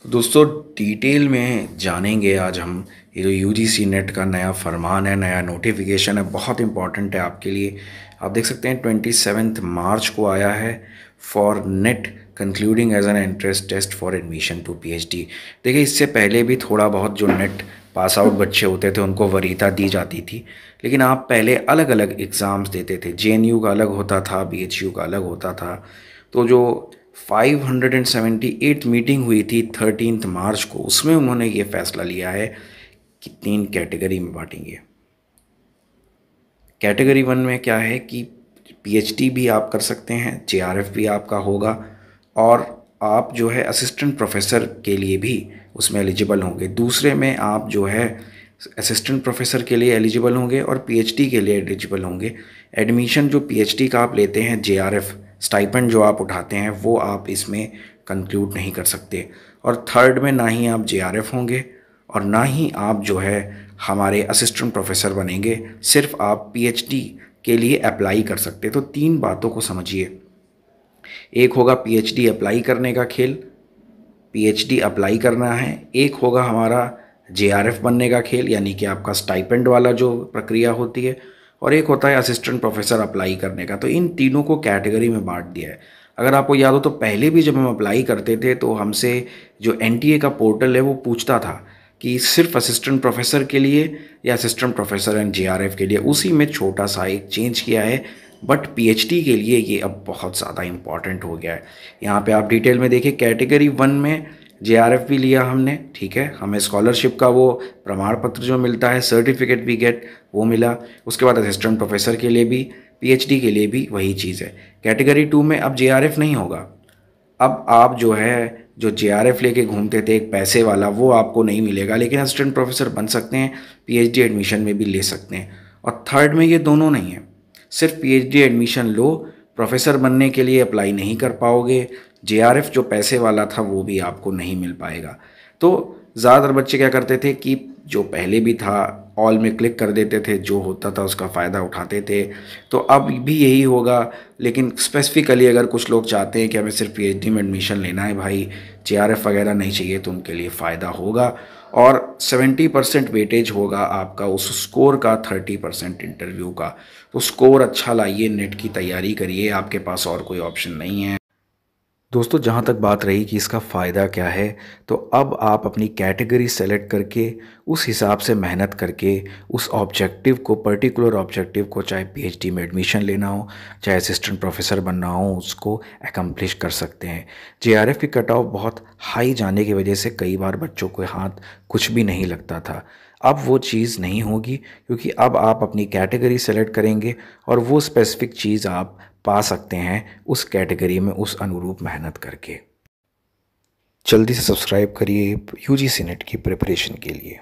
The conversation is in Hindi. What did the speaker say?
दोस्तों डिटेल में जानेंगे आज हम। ये जो यूजीसी नेट का नया फरमान है, नया नोटिफिकेशन है, बहुत इंपॉर्टेंट है आपके लिए। आप देख सकते हैं 27 मार्च को आया है for NET concluding as an entrance test for admission to PhD. देखिए इससे पहले भी थोड़ा बहुत जो नेट पास आउट बच्चे होते थे उनको वरीयता दी जाती थी, लेकिन आप पहले अलग अलग एग्ज़ाम्स देते थे। जेएनयू का अलग होता था, बीएचयू का अलग होता था। तो जो 578 मीटिंग हुई थी 13 मार्च को, उसमें उन्होंने ये फैसला लिया है कि 3 कैटेगरी में बांटेंगे। कैटेगरी 1 में क्या है कि पीएचडी भी आप कर सकते हैं, जेआरएफ भी आपका होगा, और आप जो है असिस्टेंट प्रोफेसर के लिए भी उसमें एलिजिबल होंगे। दूसरे में आप जो है असिस्टेंट प्रोफेसर के लिए एलिजिबल होंगे और पीएचडी के लिए एलिजिबल होंगे। एडमिशन जो पीएचडी का आप लेते हैं, जेआरएफ स्टाइपेंड जो आप उठाते हैं, वो आप इसमें कंक्लूड नहीं कर सकते। और थर्ड में ना ही आप जेआरएफ होंगे और ना ही आप जो है हमारे असिस्टेंट प्रोफेसर बनेंगे, सिर्फ आप पीएचडी के लिए अप्लाई कर सकते। तो 3 बातों को समझिए। एक होगा पीएचडी अप्लाई करने का खेल, पीएचडी अप्लाई करना है। एक होगा हमारा जेआरएफ बनने का खेल, यानी कि आपका स्टाइपेंड वाला जो प्रक्रिया होती है। और एक होता है असिस्टेंट प्रोफेसर अप्लाई करने का। तो इन तीनों को कैटेगरी में बांट दिया है। अगर आपको याद हो तो पहले भी जब हम अप्लाई करते थे तो हमसे जो एनटीए का पोर्टल है वो पूछता था कि सिर्फ असिस्टेंट प्रोफेसर के लिए या असिस्टेंट प्रोफेसर एंड जेआरएफ के लिए। उसी में छोटा सा एक चेंज किया है, बट पीएचडी के लिए ये अब बहुत ज़्यादा इम्पॉर्टेंट हो गया है। यहाँ पे आप डिटेल में देखिए, कैटेगरी 1 में जेआरएफ भी लिया हमने, ठीक है, हमें स्कॉलरशिप का वो प्रमाण पत्र जो मिलता है, सर्टिफिकेट भी गेट वो मिला। उसके बाद असिस्टेंट प्रोफेसर के लिए भी, पीएचडी के लिए भी वही चीज़ है। कैटेगरी 2 में अब जेआरएफ नहीं होगा। अब आप जो है जो जेआरएफ लेके घूमते थे एक पैसे वाला, वो आपको नहीं मिलेगा, लेकिन असिस्टेंट प्रोफेसर बन सकते हैं, पीएचडी एडमिशन में भी ले सकते हैं। और थर्ड में ये दोनों नहीं है, सिर्फ पीएचडी एडमिशन लो, प्रोफेसर बनने के लिए अप्लाई नहीं कर पाओगे, जेआरएफ जो पैसे वाला था वो भी आपको नहीं मिल पाएगा। तो ज़्यादातर बच्चे क्या करते थे कि जो पहले भी था ऑल में क्लिक कर देते थे, जो होता था उसका फ़ायदा उठाते थे। तो अब भी यही होगा, लेकिन स्पेसिफिकली अगर कुछ लोग चाहते हैं कि हमें सिर्फ पीएचडी में एडमिशन लेना है भाई, जेआरएफ वगैरह नहीं चाहिए, तो उनके लिए फ़ायदा होगा। और 70% वेटेज होगा आपका उस स्कोर का, 30% इंटरव्यू का। तो स्कोर अच्छा लाइए, नेट की तैयारी करिए, आपके पास और कोई ऑप्शन नहीं है। दोस्तों जहाँ तक बात रही कि इसका फ़ायदा क्या है, तो अब आप अपनी कैटेगरी सेलेक्ट करके उस हिसाब से मेहनत करके उस ऑब्जेक्टिव को, पर्टिकुलर ऑब्जेक्टिव को, चाहे पीएचडी में एडमिशन लेना हो, चाहे असिस्टेंट प्रोफेसर बनना हो, उसको एकम्प्लिश कर सकते हैं। जेआरएफ की कट ऑफ बहुत हाई जाने की वजह से कई बार बच्चों के हाथ कुछ भी नहीं लगता था। अब वो चीज़ नहीं होगी, क्योंकि अब आप अपनी कैटेगरी सेलेक्ट करेंगे और वो स्पेसिफिक चीज़ आप पा सकते हैं उस कैटेगरी में उस अनुरूप मेहनत करके। जल्दी से सब्सक्राइब करिए यूजीसी नेट की प्रिपरेशन के लिए।